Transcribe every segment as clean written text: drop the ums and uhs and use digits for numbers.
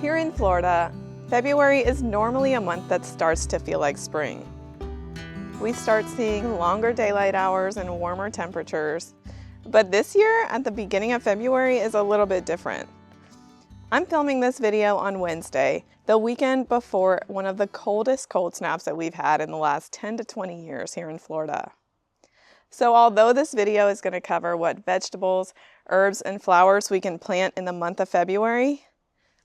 Here in Florida, February is normally a month that starts to feel like spring. We start seeing longer daylight hours and warmer temperatures, but this year at the beginning of February is a little bit different. I'm filming this video on Wednesday, the weekend before one of the coldest cold snaps that we've had in the last 10 to 20 years here in Florida. So although this video is going to cover what vegetables, herbs, and flowers we can plant in the month of February,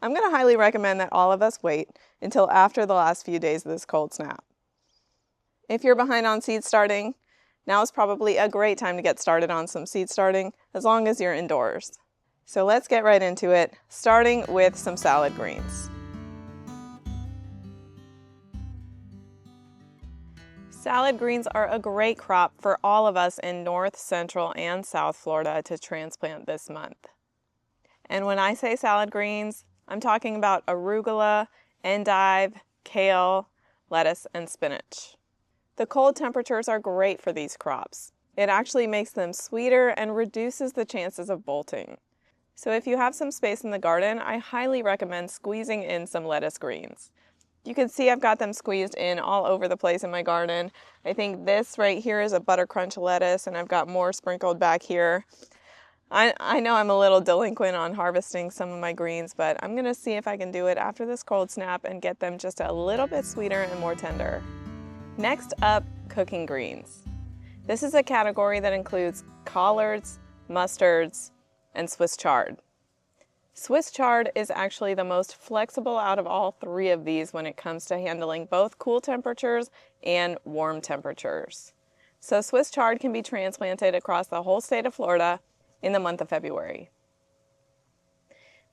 I'm going to highly recommend that all of us wait until after the last few days of this cold snap. If you're behind on seed starting, now is probably a great time to get started on some seed starting as long as you're indoors. So let's get right into it, starting with some salad greens. Salad greens are a great crop for all of us in North, Central, and South Florida to transplant this month. And when I say salad greens, I'm talking about arugula, endive, kale, lettuce, and spinach. The cold temperatures are great for these crops. It actually makes them sweeter and reduces the chances of bolting. So if you have some space in the garden, I highly recommend squeezing in some lettuce greens. You can see I've got them squeezed in all over the place in my garden. I think this right here is a butter crunch lettuce, and I've got more sprinkled back here. I know I'm a little delinquent on harvesting some of my greens, but I'm going to see if I can do it after this cold snap and get them just a little bit sweeter and more tender. Next up, cooking greens. This is a category that includes collards, mustards, and Swiss chard. Swiss chard is actually the most flexible out of all three of these when it comes to handling both cool temperatures and warm temperatures. So Swiss chard can be transplanted across the whole state of Florida in the month of February.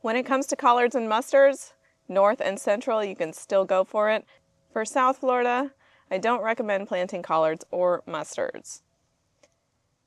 When it comes to collards and mustards, North and Central, you can still go for it. For South Florida, I don't recommend planting collards or mustards.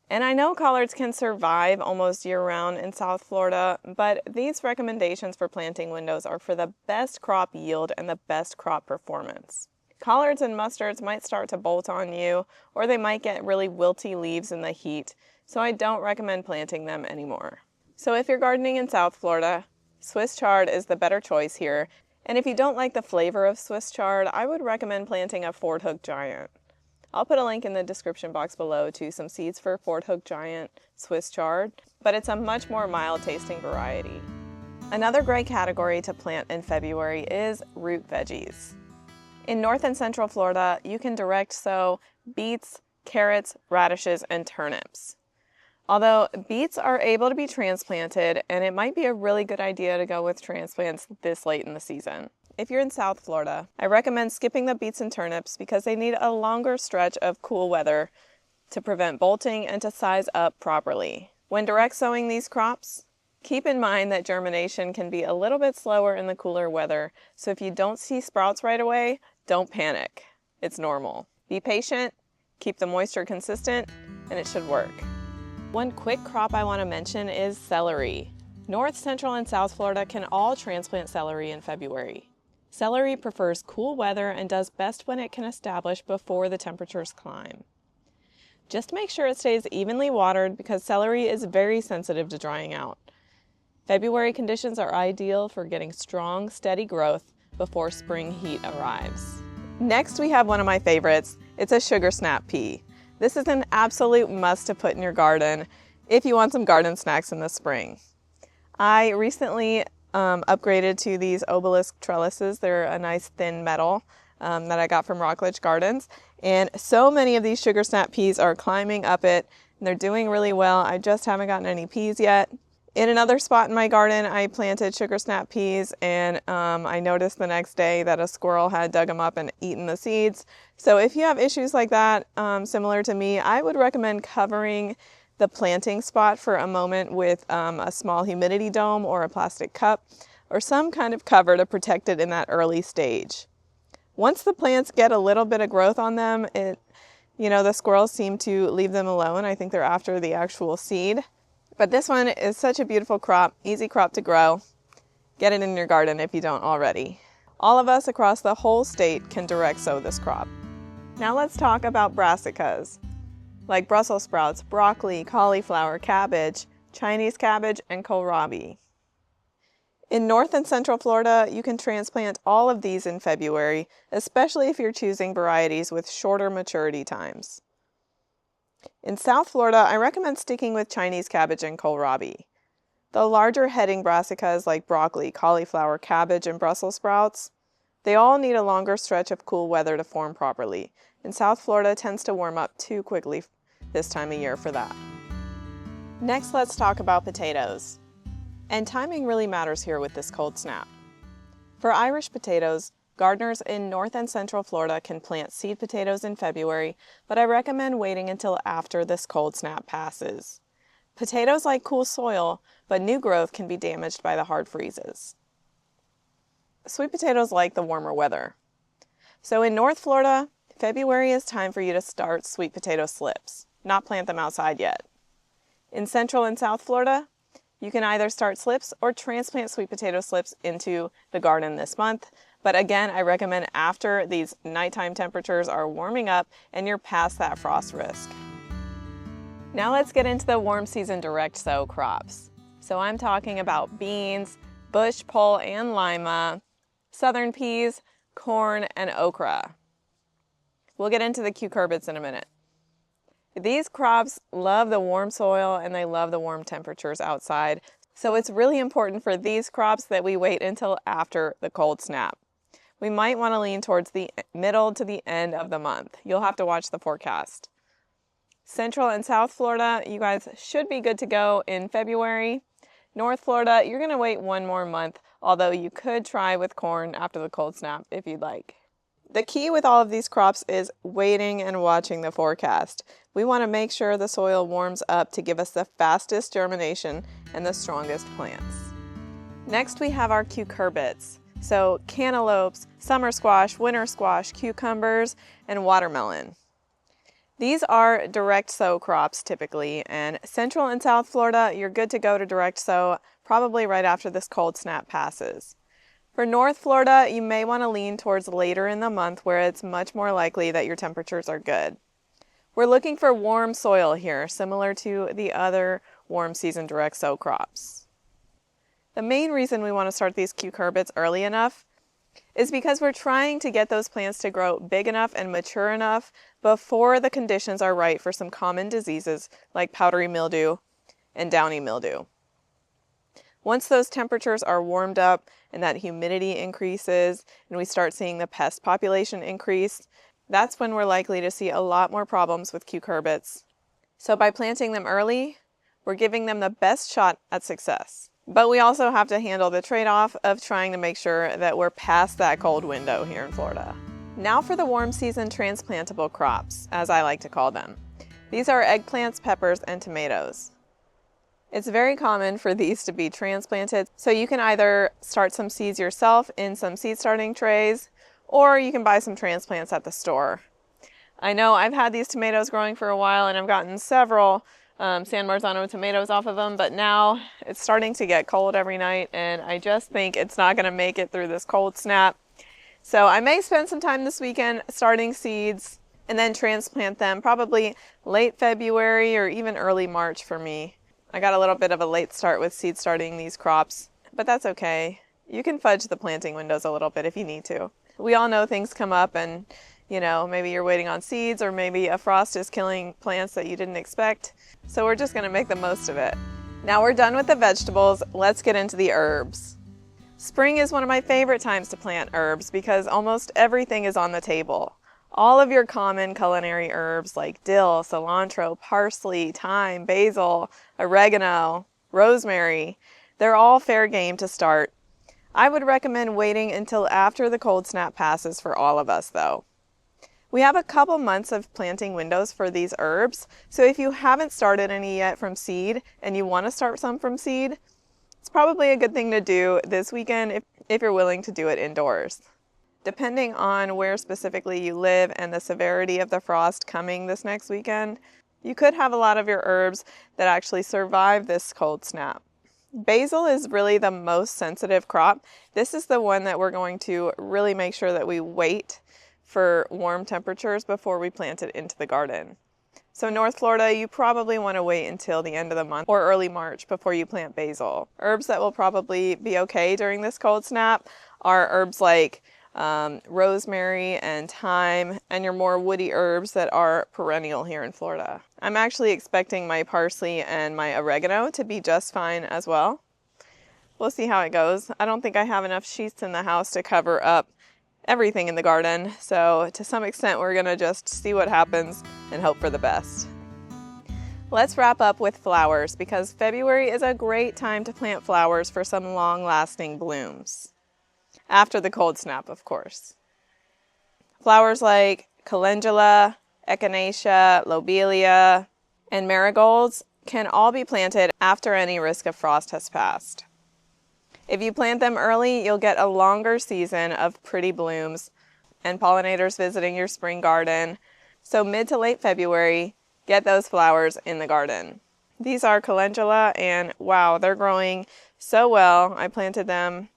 And I know collards can survive almost year-round in South Florida, but these recommendations for planting windows are for the best crop yield and the best crop performance. Collards and mustards might start to bolt on you, or they might get really wilty leaves in the heat, so I don't recommend planting them anymore. So if you're gardening in South Florida, Swiss chard is the better choice here, and if you don't like the flavor of Swiss chard, I would recommend planting a Fort Hook Giant. I'll put a link in the description box below to some seeds for Fort Hook Giant Swiss chard, but it's a much more mild tasting variety. Another great category to plant in February is root veggies. In North and Central Florida, you can direct sow beets, carrots, radishes, and turnips. Although beets are able to be transplanted, and it might be a really good idea to go with transplants this late in the season. If you're in South Florida, I recommend skipping the beets and turnips because they need a longer stretch of cool weather to prevent bolting and to size up properly. When direct sowing these crops, keep in mind that germination can be a little bit slower in the cooler weather, so if you don't see sprouts right away, don't panic. It's normal. Be patient, keep the moisture consistent, and it should work. One quick crop I want to mention is celery. North, Central, and South Florida can all transplant celery in February. Celery prefers cool weather and does best when it can establish before the temperatures climb. Just make sure it stays evenly watered because celery is very sensitive to drying out. February conditions are ideal for getting strong, steady growth before spring heat arrives. Next, we have one of my favorites. It's a sugar snap pea. This is an absolute must to put in your garden if you want some garden snacks in the spring. I recently upgraded to these obelisk trellises. They're a nice thin metal that I got from Rockledge Gardens. And so many of these sugar snap peas are climbing up it, and they're doing really well. I just haven't gotten any peas yet. In another spot in my garden, I planted sugar snap peas, and I noticed the next day that a squirrel had dug them up and eaten the seeds. So if you have issues like that, similar to me, I would recommend covering the planting spot for a moment with a small humidity dome or a plastic cup or some kind of cover to protect it in that early stage. Once the plants get a little bit of growth on them, the squirrels seem to leave them alone. I think they're after the actual seed. But this one is such a beautiful crop, easy crop to grow. Get it in your garden if you don't already. All of us across the whole state can direct sow this crop. Now let's talk about brassicas, like Brussels sprouts, broccoli, cauliflower, cabbage, Chinese cabbage, and kohlrabi. In North and Central Florida, you can transplant all of these in February, especially if you're choosing varieties with shorter maturity times. In South Florida, I recommend sticking with Chinese cabbage and kohlrabi. The larger heading brassicas like broccoli, cauliflower, cabbage, and Brussels sprouts, they all need a longer stretch of cool weather to form properly, and South Florida tends to warm up too quickly this time of year for that. Next, let's talk about potatoes. And timing really matters here with this cold snap. For Irish potatoes, gardeners in North and Central Florida can plant seed potatoes in February, but I recommend waiting until after this cold snap passes. Potatoes like cool soil, but new growth can be damaged by the hard freezes. Sweet potatoes like the warmer weather. So in North Florida, February is time for you to start sweet potato slips, not plant them outside yet. In Central and South Florida, you can either start slips or transplant sweet potato slips into the garden this month. But again, I recommend after these nighttime temperatures are warming up and you're past that frost risk. Now let's get into the warm season direct sow crops. So I'm talking about beans, bush pole and lima, southern peas, corn, and okra. We'll get into the cucurbits in a minute. These crops love the warm soil and they love the warm temperatures outside. So it's really important for these crops that we wait until after the cold snap. We might want to lean towards the middle to the end of the month. You'll have to watch the forecast. Central and South Florida, you guys should be good to go in February. North Florida, you're going to wait one more month, although you could try with corn after the cold snap if you'd like. The key with all of these crops is waiting and watching the forecast. We want to make sure the soil warms up to give us the fastest germination and the strongest plants. Next we have our cucurbits. So cantaloupes, summer squash, winter squash, cucumbers, and watermelon. These are direct sow crops typically, and Central and South Florida, you're good to go to direct sow probably right after this cold snap passes. For North Florida, you may want to lean towards later in the month where it's much more likely that your temperatures are good. We're looking for warm soil here, similar to the other warm season direct sow crops. The main reason we want to start these cucurbits early enough is because we're trying to get those plants to grow big enough and mature enough before the conditions are right for some common diseases like powdery mildew and downy mildew. Once those temperatures are warmed up and that humidity increases and we start seeing the pest population increase, that's when we're likely to see a lot more problems with cucurbits. So by planting them early, we're giving them the best shot at success. But we also have to handle the trade-off of trying to make sure that we're past that cold window here in Florida. Now for the warm season transplantable crops, as I like to call them. These are eggplants, peppers, and tomatoes. It's very common for these to be transplanted, so you can either start some seeds yourself in some seed starting trays, or you can buy some transplants at the store. I know I've had these tomatoes growing for a while and I've gotten several San Marzano tomatoes off of them, but now it's starting to get cold every night and I just think it's not going to make it through this cold snap. So I may spend some time this weekend starting seeds and then transplant them probably late February or even early March for me. I got a little bit of a late start with seed starting these crops, but that's okay. You can fudge the planting windows a little bit if you need to. We all know things come up and, you know, maybe you're waiting on seeds or maybe a frost is killing plants that you didn't expect. So we're just going to make the most of it. Now we're done with the vegetables. Let's get into the herbs. Spring is one of my favorite times to plant herbs because almost everything is on the table. All of your common culinary herbs like dill, cilantro, parsley, thyme, basil, oregano, rosemary, they're all fair game to start. I would recommend waiting until after the cold snap passes for all of us though. We have a couple months of planting windows for these herbs, so if you haven't started any yet from seed and you want to start some from seed, it's probably a good thing to do this weekend if you're willing to do it indoors. Depending on where specifically you live and the severity of the frost coming this next weekend, you could have a lot of your herbs that actually survive this cold snap. Basil is really the most sensitive crop. This is the one that we're going to really make sure that we wait for warm temperatures before we plant it into the garden. So North Florida, you probably want to wait until the end of the month or early March before you plant basil. Herbs that will probably be okay during this cold snap are herbs like rosemary and thyme, and your more woody herbs that are perennial here in Florida. I'm actually expecting my parsley and my oregano to be just fine as well. We'll see how it goes. I don't think I have enough sheets in the house to cover up everything in the garden, so to some extent we're gonna just see what happens and hope for the best. Let's wrap up with flowers, because February is a great time to plant flowers for some long-lasting blooms. After the cold snap, of course. Flowers like calendula, echinacea, lobelia, and marigolds can all be planted after any risk of frost has passed. If you plant them early, you'll get a longer season of pretty blooms and pollinators visiting your spring garden. So mid to late February, get those flowers in the garden. These are calendula, and wow, they're growing so well. I planted them,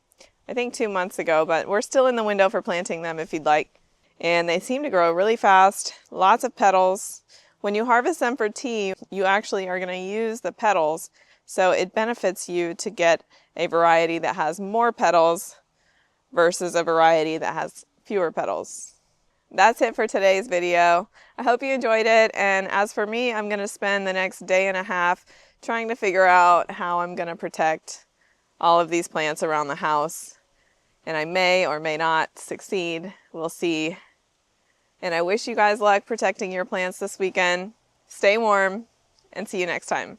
I think 2 months ago, but we're still in the window for planting them if you'd like. And they seem to grow really fast, lots of petals. When you harvest them for tea, you actually are going to use the petals, so it benefits you to get a variety that has more petals versus a variety that has fewer petals. That's it for today's video. I hope you enjoyed it, and as for me, I'm going to spend the next day and a half trying to figure out how I'm going to protect all of these plants around the house. And I may or may not succeed. We'll see. And I wish you guys luck protecting your plants this weekend. Stay warm, and see you next time.